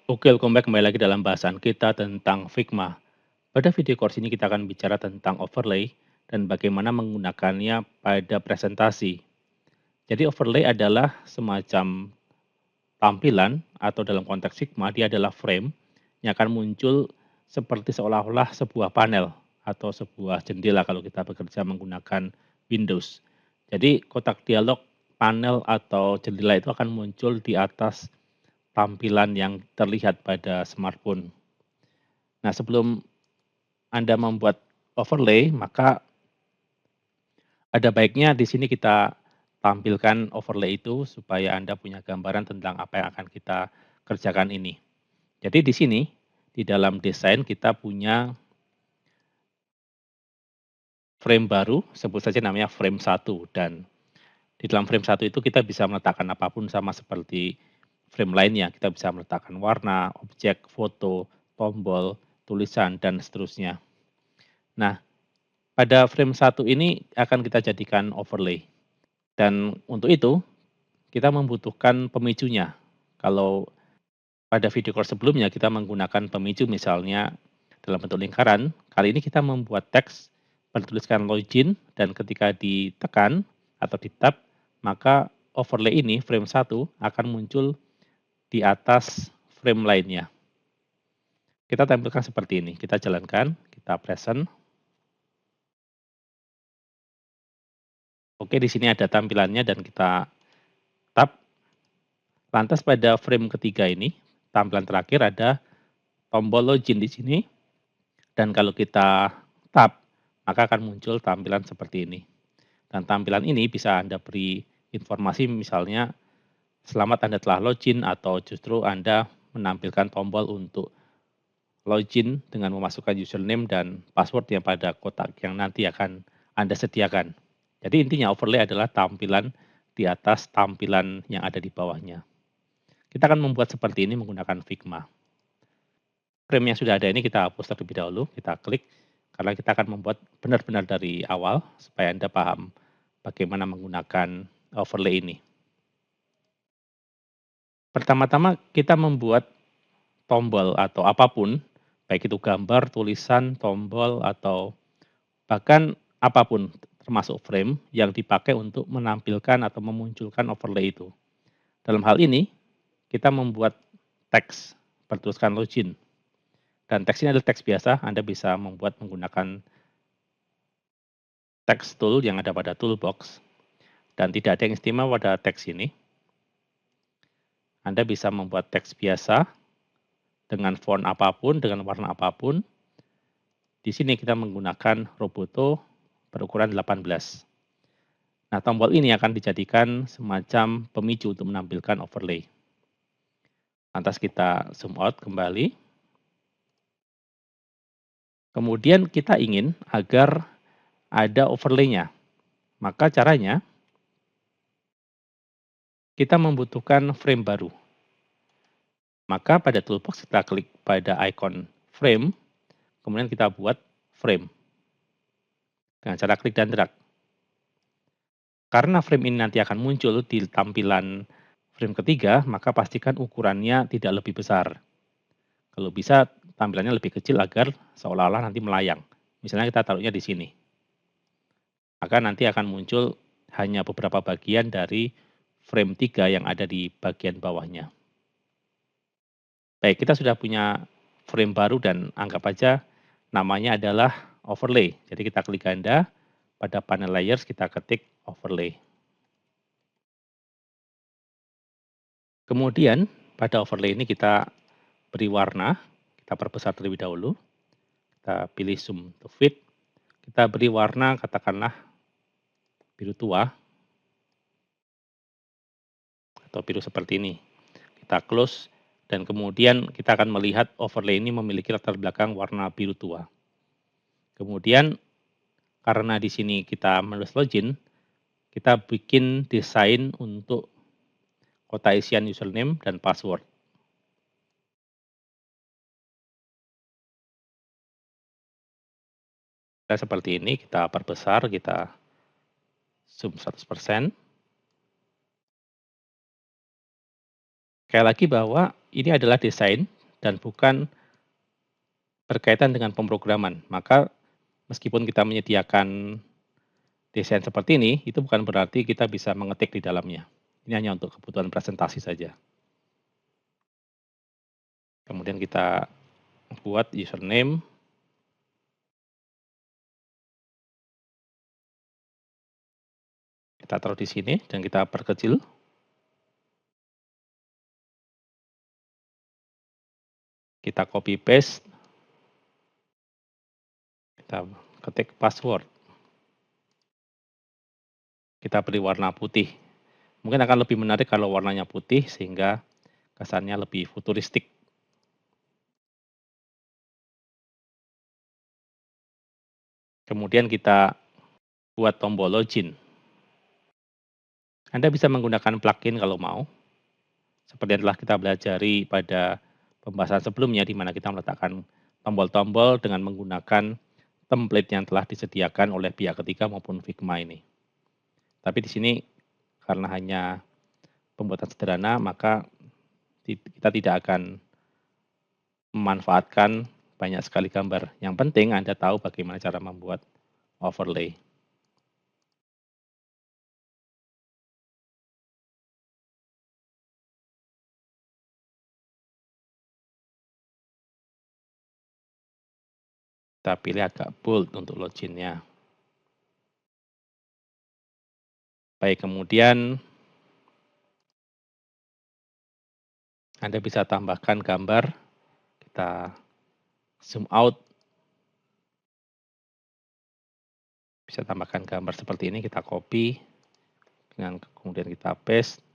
Oke, welcome back kembali lagi dalam bahasan kita tentang Figma. Pada video course ini kita akan bicara tentang overlay dan bagaimana menggunakannya pada presentasi. Jadi overlay adalah semacam tampilan atau dalam konteks Figma dia adalah frame yang akan muncul seperti seolah-olah sebuah panel atau sebuah jendela kalau kita bekerja menggunakan Windows. Jadi kotak dialog, panel atau jendela itu akan muncul di atas tampilan yang terlihat pada smartphone. Nah, sebelum Anda membuat overlay, maka ada baiknya di sini kita tampilkan overlay itu supaya Anda punya gambaran tentang apa yang akan kita kerjakan ini. Jadi di sini, di dalam desain kita punya frame baru, sebut saja namanya frame 1 dan di dalam frame 1 itu kita bisa meletakkan apapun sama seperti frame lainnya. Kita bisa meletakkan warna, objek, foto, tombol, tulisan, dan seterusnya. Nah, pada frame 1 ini akan kita jadikan overlay. Dan untuk itu, kita membutuhkan pemicunya. Kalau pada video course sebelumnya kita menggunakan pemicu misalnya dalam bentuk lingkaran, kali ini kita membuat teks bertuliskan login dan ketika ditekan atau di-tap, maka overlay ini frame 1 akan muncul di atas frame lainnya. Kita tampilkan seperti ini, kita jalankan, kita present. Oke, di sini ada tampilannya dan kita tap. Lantas pada frame ketiga ini, tampilan terakhir ada tombol login di sini dan kalau kita tap, maka akan muncul tampilan seperti ini. Dan tampilan ini bisa Anda beri informasi misalnya selamat Anda telah login atau justru Anda menampilkan tombol untuk login dengan memasukkan username dan password yang pada kotak yang nanti akan Anda sediakan. Jadi intinya overlay adalah tampilan di atas tampilan yang ada di bawahnya. Kita akan membuat seperti ini menggunakan Figma. Frame yang sudah ada ini kita hapus terlebih dahulu, kita klik, karena kita akan membuat benar-benar dari awal, supaya Anda paham bagaimana menggunakan overlay ini. Pertama-tama kita membuat tombol atau apapun, baik itu gambar, tulisan, tombol, atau bahkan apapun, termasuk frame yang dipakai untuk menampilkan atau memunculkan overlay itu. Dalam hal ini, kita membuat teks bertuliskan login. Dan teks ini adalah teks biasa, Anda bisa membuat menggunakan text tool yang ada pada toolbox. Dan tidak ada yang istimewa pada teks ini. Anda bisa membuat teks biasa dengan font apapun, dengan warna apapun. Di sini kita menggunakan Roboto berukuran 18. Nah, tombol ini akan dijadikan semacam pemicu untuk menampilkan overlay. Lantas kita zoom out kembali. Kemudian kita ingin agar ada overlay-nya. Maka caranya kita membutuhkan frame baru. Maka pada toolbox kita klik pada icon frame, kemudian kita buat frame dengan cara klik dan drag. Karena frame ini nanti akan muncul di tampilan frame ketiga, maka pastikan ukurannya tidak lebih besar. Kalau bisa tampilannya lebih kecil agar seolah-olah nanti melayang. Misalnya kita taruhnya di sini. Maka nanti akan muncul hanya beberapa bagian dari frame 3 yang ada di bagian bawahnya. Baik, kita sudah punya frame baru dan anggap aja namanya adalah overlay. Jadi kita klik ganda, pada panel layers kita ketik overlay. Kemudian pada overlay ini kita beri warna, kita perbesar terlebih dahulu, kita pilih zoom to fit, kita beri warna katakanlah biru tua, atau biru seperti ini. Kita close dan kemudian kita akan melihat overlay ini memiliki latar belakang warna biru tua. Kemudian karena di sini kita menulis login, kita bikin desain untuk kotak isian username dan password. Kita seperti ini, kita perbesar, kita zoom 100%. Sekali lagi bahwa ini adalah desain dan bukan berkaitan dengan pemrograman. Maka meskipun kita menyediakan desain seperti ini, itu bukan berarti kita bisa mengetik di dalamnya. Ini hanya untuk kebutuhan presentasi saja. Kemudian kita buat username. Kita taruh di sini dan kita perkecil. Kita copy paste. Kita ketik password. Kita beri warna putih. Mungkin akan lebih menarik kalau warnanya putih sehingga kesannya lebih futuristik. Kemudian kita buat tombol login. Anda bisa menggunakan plugin kalau mau, seperti yang telah kita pelajari pada pembahasan sebelumnya di mana kita meletakkan tombol-tombol dengan menggunakan template yang telah disediakan oleh pihak ketiga maupun Figma ini. Tapi di sini karena hanya pembuatan sederhana, maka kita tidak akan memanfaatkan banyak sekali gambar. Yang penting Anda tahu bagaimana cara membuat overlay. Kita pilih agak bold untuk loginnya. Baik, kemudian Anda bisa tambahkan gambar. Kita zoom out. Bisa tambahkan gambar seperti ini, kita copy. Kemudian kita paste.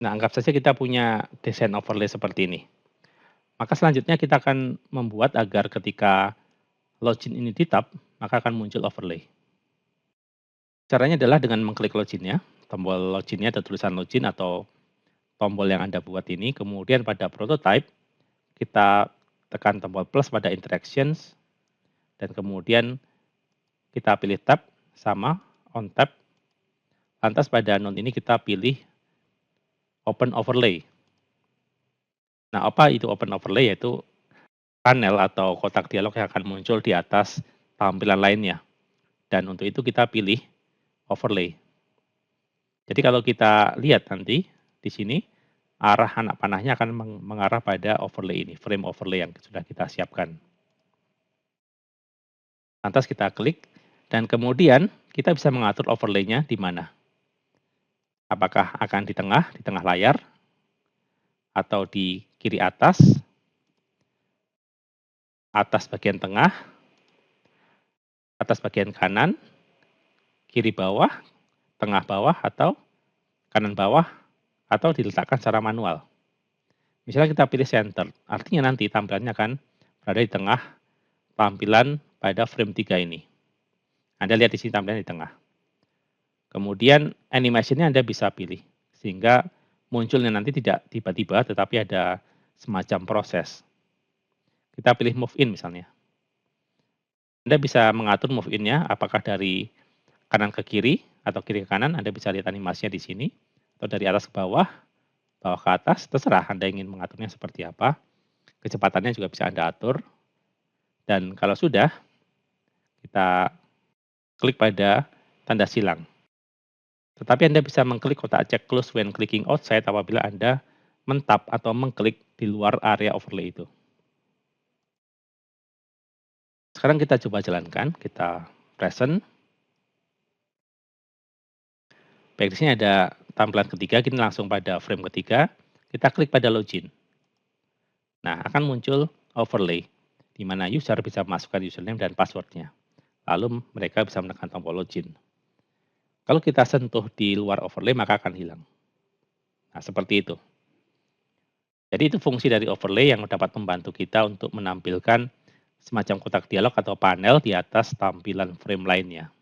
Nah, anggap saja kita punya desain overlay seperti ini. Maka selanjutnya kita akan membuat agar ketika login ini di-tap, maka akan muncul overlay. Caranya adalah dengan mengklik loginnya, tombol loginnya ada tulisan login atau tombol yang Anda buat ini. Kemudian pada prototype, kita tekan tombol plus pada interactions, dan kemudian kita pilih tab sama on tab. Lantas pada node ini kita pilih open overlay. Nah, apa itu open overlay? Yaitu panel atau kotak dialog yang akan muncul di atas tampilan lainnya. Dan untuk itu kita pilih overlay. Jadi kalau kita lihat nanti di sini, arah anak panahnya akan mengarah pada overlay ini, frame overlay yang sudah kita siapkan. Lantas kita klik, dan kemudian kita bisa mengatur overlay-nya di mana. Apakah akan di tengah layar, atau di kiri atas bagian tengah, atas bagian kanan, kiri bawah, tengah bawah, atau kanan bawah, atau diletakkan secara manual. Misalnya kita pilih center, artinya nanti tampilannya akan berada di tengah tampilan pada frame 3 ini. Anda lihat di sini tampilan di tengah. Kemudian animation-nya Anda bisa pilih, sehingga munculnya nanti tidak tiba-tiba, tetapi ada semacam proses. Kita pilih move in misalnya. Anda bisa mengatur move in-nya, apakah dari kanan ke kiri, atau kiri ke kanan, Anda bisa lihat animasinya di sini, atau dari atas ke bawah ke atas, terserah Anda ingin mengaturnya seperti apa. Kecepatannya juga bisa Anda atur. Dan kalau sudah, kita klik pada tanda silang. Tetapi Anda bisa mengklik kotak check close when clicking outside apabila Anda mentap atau mengklik di luar area overlay itu. Sekarang kita coba jalankan, kita present. Baik, di sini ada tampilan ketiga, kita langsung pada frame ketiga, kita klik pada login. Nah, akan muncul overlay, di mana user bisa masukkan username dan passwordnya. Lalu mereka bisa menekan tombol login. Kalau kita sentuh di luar overlay, maka akan hilang. Nah, seperti itu. Jadi itu fungsi dari overlay yang dapat membantu kita untuk menampilkan semacam kotak dialog atau panel di atas tampilan frame lainnya.